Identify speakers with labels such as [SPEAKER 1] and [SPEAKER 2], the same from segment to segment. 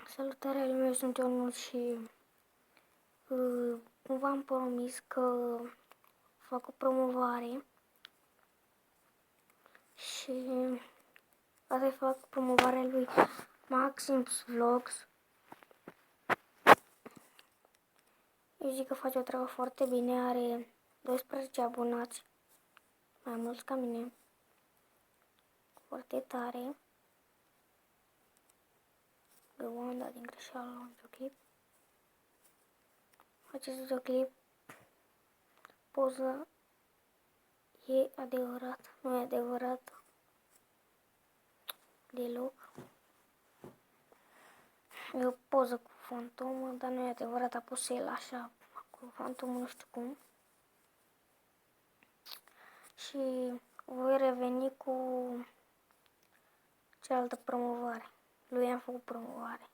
[SPEAKER 1] Salutare, eu sunt Ionul și cum v-am promis că fac o promovare și asta fac promovarea lui Maxims Vlogs. Eu zic că face o treabă foarte bine, are 12 abonați, mai mulți ca mine, foarte tare. Găuanda din greșeală la un videoclip. Acest videoclip, poză, e adevărat, nu e adevărat deloc. E o poză cu fantomă, dar nu e adevărat, a pus el așa, cu fantomă, nu știu cum. Și voi reveni cu cealaltă promovare. Lui am făcut promovare.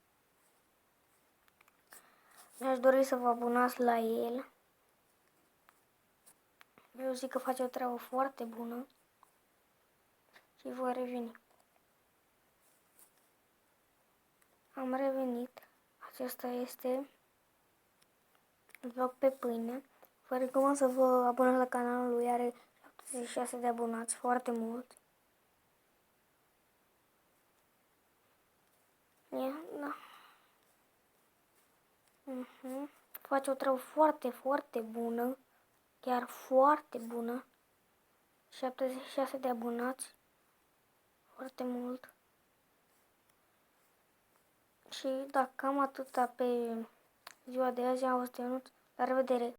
[SPEAKER 1] Mi-aș dori să vă abonați la el. Eu zic că face o treabă foarte bună și voi reveni. Am revenit. Acesta este vlog pe pâine. Vă recomand să vă abonați la canalul lui, are 76 de abonați, foarte mult. Da. Face o treabă foarte, foarte bună, chiar foarte bună. 76 de abonați, foarte mult. Și da, cam atâta pe ziua de azi. Am văzut, Ionuț. La revedere!